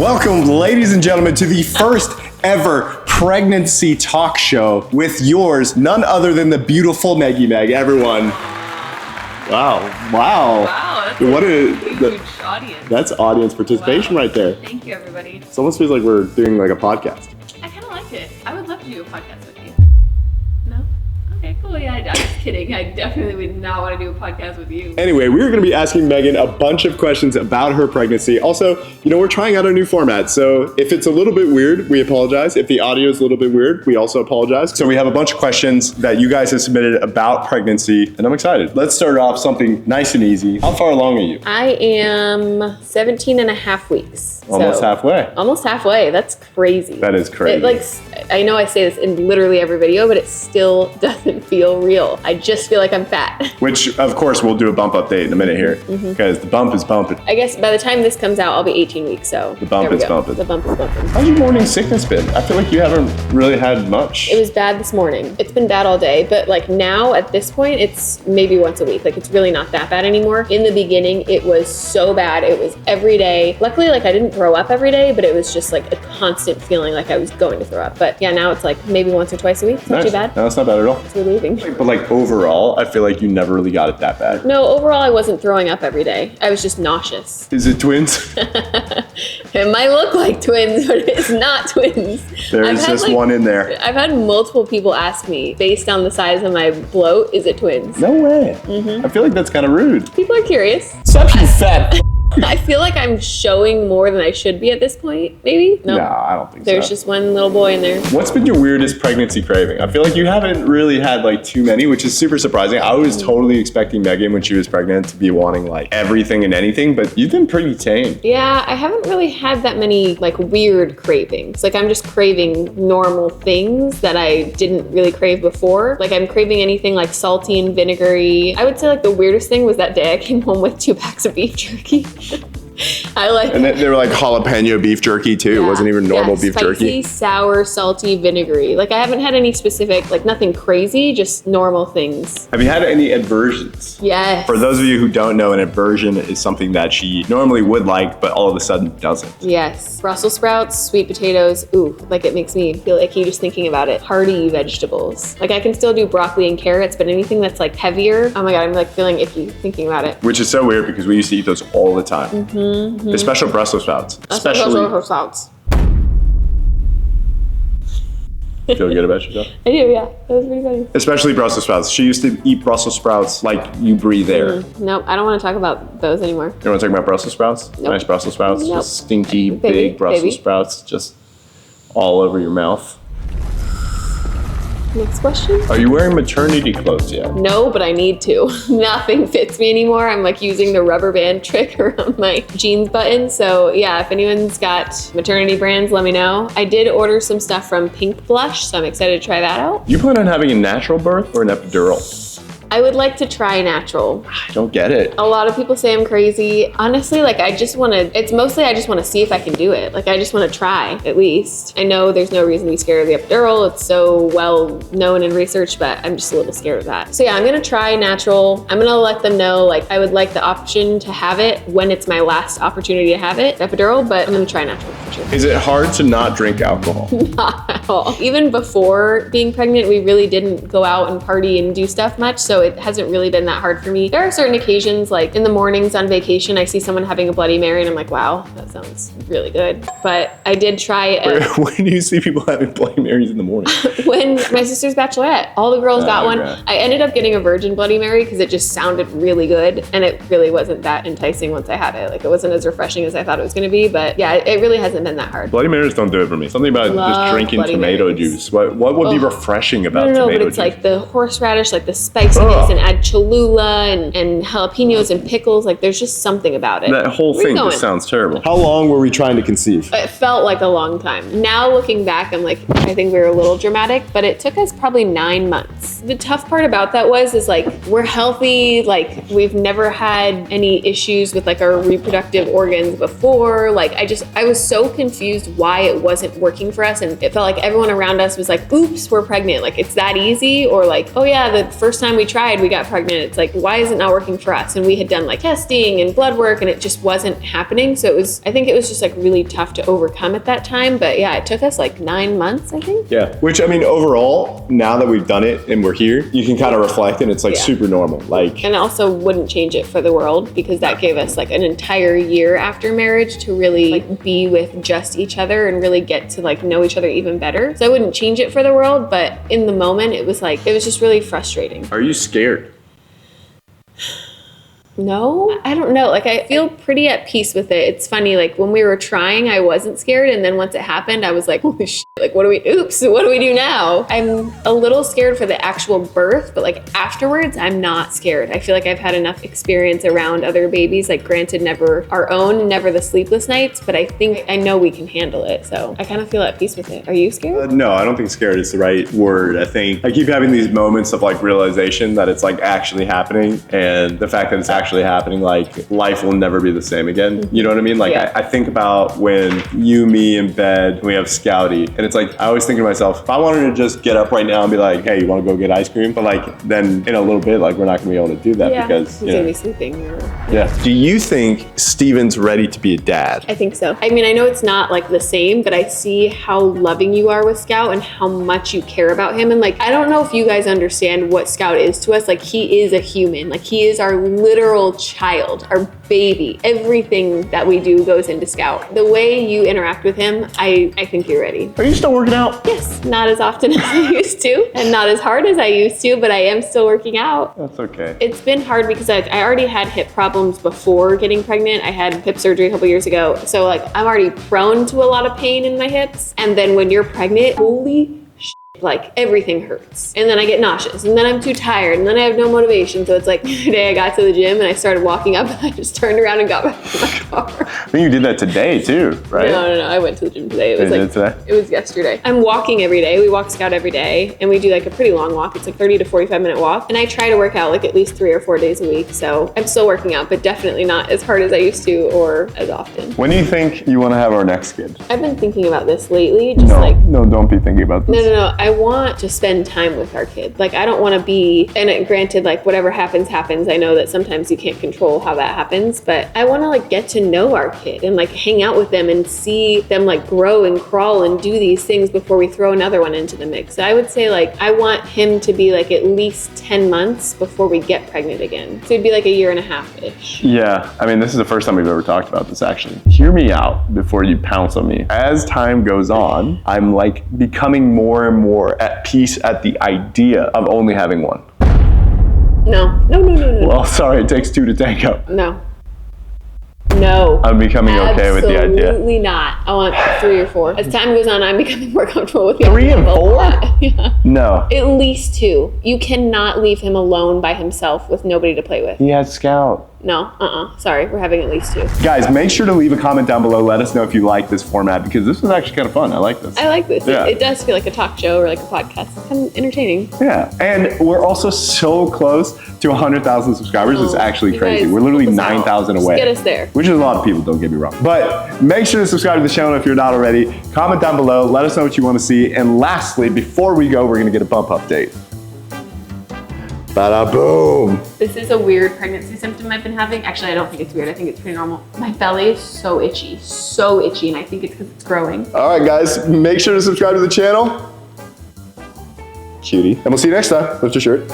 Welcome, ladies and gentlemen, to the first ever pregnancy talk show with yours, none other than the beautiful Meggie Meg. Everyone. Wow. Wow, that's What a huge audience. That's audience participation right there. Thank you, everybody. It almost feels like we're doing like a podcast. I kind of like it. I would love to do a podcast with you. No? Okay, cool. Yeah, I'm just kidding. I definitely would not want to do a podcast with you. Anyway, we're going to be asking Megan a bunch of questions about her pregnancy. Also, we're trying out a new format. So if it's a little bit weird, we apologize. If the audio is a little bit weird, we also apologize. So we have a bunch of questions that you guys have submitted about pregnancy, and I'm excited. Let's start off something nice and easy. How far along are you? I am 17 and a half weeks. Almost halfway. Almost halfway. That's crazy. That is crazy. I know I say this in literally every video, but it still doesn't feel real. I just feel like I'm fat. Which, of course, we'll do a bump update in a minute here, because the bump is bumping. I guess by the time this comes out, I'll be 18 weeks, so The bump is bumping. The bump is bumping. How's your morning sickness been? I feel like you haven't really had much. It was bad this morning. It's been bad all day, but now at this point, it's maybe once a week. It's really not that bad anymore. In the beginning, it was so bad. It was every day. Luckily, I didn't throw up every day, but it was just a constant feeling like I was going to throw up. But yeah, now it's maybe once or twice a week. It's not too bad. No, it's not bad at all. It's relieving. But overall, I feel like you never really got it that bad. No, overall, I wasn't throwing up every day. I was just nauseous. Is it twins? It might look like twins, but it's not twins. There's just one in there. I've had multiple people ask me, based on the size of my bloat, is it twins? No way. I feel like that's kind of rude. People are curious. Such you fat. I feel like I'm showing more than I should be at this point, maybe? No, I don't think There's so. just one little boy in there. What's been your weirdest pregnancy craving? I feel like you haven't really had too many, which is super surprising. I was totally expecting Megan when she was pregnant to be wanting everything and anything, but you've been pretty tame. Yeah, I haven't really had that many weird cravings. I'm just craving normal things that I didn't really crave before. I'm craving anything salty and vinegary. I would say the weirdest thing was that day I came home with 2 packs of beef jerky. And they were jalapeno beef jerky too. Yeah. It wasn't even normal beef jerky. Spicy, sour, salty, vinegary. I haven't had any specific, nothing crazy, just normal things. Have you had any adversions? Yes. For those of you who don't know, an adversion is something that she normally would like, but all of a sudden doesn't. Yes. Brussels sprouts, sweet potatoes. Ooh, it makes me feel icky just thinking about it. Hearty vegetables. I can still do broccoli and carrots, but anything that's heavier, oh my God, I'm feeling icky thinking about it. Which is so weird because we used to eat those all the time. Especially Brussels sprouts. Brussels sprouts. Feel good about yourself? I do, yeah. That was pretty funny. Especially Brussels sprouts. She used to eat Brussels sprouts like you breathe air. Nope, I don't want to talk about those anymore. You want to talk about Brussels sprouts? Nope. Nice Brussels sprouts. Nope. Just stinky, big Brussels sprouts just all over your mouth. Next question. Are you wearing maternity clothes yet? No, but I need to. Nothing fits me anymore. I'm using the rubber band trick around my jeans button. So yeah, if anyone's got maternity brands, let me know. I did order some stuff from Pink Blush, so I'm excited to try that out. You plan on having a natural birth or an epidural? I would like to try natural. I don't get it. A lot of people say I'm crazy. Honestly, I just want to, it's mostly I just want to see if I can do it. I just want to try, at least. I know there's no reason to be scared of the epidural. It's so well known and researched, but I'm just a little scared of that. So yeah, I'm going to try natural. I'm going to let them know, I would like the option to have it when it's my last opportunity to have it, epidural, but I'm going to try natural for sure. Is it hard to not drink alcohol? Not at all. Even before being pregnant, we really didn't go out and party and do stuff much, so it hasn't really been that hard for me. There are certain occasions, in the mornings on vacation, I see someone having a Bloody Mary and I'm like, wow, that sounds really good. But I did try When do you see people having Bloody Marys in the morning? When my sister's bachelorette, all the girls got one. Okay. I ended up getting a virgin Bloody Mary because it just sounded really good, and it really wasn't that enticing once I had it. It wasn't as refreshing as I thought it was going to be, but yeah, it really hasn't been that hard. Bloody Marys don't do it for me. Something about just drinking tomato juice. What would be refreshing about tomato juice? No, but it's the horseradish, the spiciness, and add Cholula and jalapenos and pickles. There's just something about it. That whole thing just sounds terrible. How long were we trying to conceive? It felt like a long time. Now looking back, I'm I think we were a little dramatic, but it took us probably 9 months. The tough part about that is we're healthy. We've never had any issues with our reproductive organs before. I was so confused why it wasn't working for us. And it felt like everyone around us was like, oops, we're pregnant. Like, it's that easy. Or like, oh yeah, the first time we tried, we got pregnant. It's like, why is it not working for us? And we had done like testing and blood work and it just wasn't happening. So I think it was just like really tough to overcome at that time. But yeah, it took us like 9 months, I think. Yeah, which I mean, overall, now that we've done it and we're here, you can kind of reflect and it's like super normal. Like, and I also wouldn't change it for the world because that gave us like an entire year after marriage to really like be with just each other and really get to like know each other even better. So I wouldn't change it for the world, but in the moment it was just really frustrating. Are you scared? No, I don't know. Like, I feel pretty at peace with it. It's funny, like when we were trying, I wasn't scared. And then once it happened, I was like, holy shit, like what do we do now? I'm a little scared for the actual birth, but like afterwards, I'm not scared. I feel like I've had enough experience around other babies, like granted, never our own, never the sleepless nights, but I know we can handle it. So I kind of feel at peace with it. Are you scared? No, I don't think scared is the right word. I think I keep having these moments of like realization that it's like actually happening, and the fact that it's actually happening, like life will never be the same again. You know what I mean? Like I think about when you, me in bed, and we have Scouty, and it's like I always think to myself, if I wanted to just get up right now and be like, hey, you want to go get ice cream? But like then in a little bit, like we're not gonna be able to do that because he's gonna be sleeping. Do you think Steven's ready to be a dad? I think so. I mean, I know it's not like the same, but I see how loving you are with Scout and how much you care about him. And like, I don't know if you guys understand what Scout is to us. Like, he is a human. Like, he is our literal child, our baby. Everything that we do goes into Scout. The way you interact with him, I think you're ready. Are you still working out? Yes, not as often as I used to and not as hard as I used to, but I am still working out. That's okay. It's been hard because I already had hip problems before getting pregnant. I had hip surgery a couple years ago. So like I'm already prone to a lot of pain in my hips. And then when you're pregnant, holy like everything hurts. And then I get nauseous and then I'm too tired and then I have no motivation. So it's like today I got to the gym and I started walking up and I just turned around and got back in my car. I think you did that today too, right? No. I went to the gym today. Today? It was yesterday. I'm walking every day. We walk Scout every day and we do like a pretty long walk. It's like 30 to 45 minute walk. And I try to work out like at least 3 or 4 days a week. So I'm still working out, but definitely not as hard as I used to or as often. When do you think you want to have our next kid? I've been thinking about this lately. No, don't be thinking about this. No. I want to spend time with our kid. Like, I don't want to be, and granted, like whatever happens. I know that sometimes you can't control how that happens, but I want to like get to know our kid and like hang out with them and see them like grow and crawl and do these things before we throw another one into the mix. So I would say like, I want him to be like at least 10 months before we get pregnant again. So it'd be like 1.5 years-ish. Yeah, I mean, this is the first time we've ever talked about this actually. Hear me out before you pounce on me. As time goes on, I'm like becoming more and more at peace at the idea of only having one. No. Well, sorry, it takes 2 to tango. No. I'm becoming okay with the idea. Absolutely not. I want 3 or 4. As time goes on, I'm becoming more comfortable with 3 and 4? Yeah. No. At least 2. You cannot leave him alone by himself with nobody to play with. He has Scout. No, sorry, we're having at least 2. Guys, make sure to leave a comment down below. Let us know if you like this format because this is actually kind of fun. I like this. I like this. Yeah. It does feel like a talk show or like a podcast. It's kind of entertaining. Yeah, and we're also so close to 100,000 subscribers. It's actually crazy. We're literally 9,000 away. Just get us there. Which is a lot of people, don't get me wrong. But make sure to subscribe to the channel if you're not already. Comment down below. Let us know what you want to see. And lastly, before we go, we're going to get a bump update. Bada boom. This is a weird pregnancy symptom I've been having. Actually, I don't think it's weird. I think it's pretty normal. My belly is so itchy, and I think it's because it's growing. All right, guys, make sure to subscribe to the channel. Cutie. And we'll see you next time. Lift your shirt.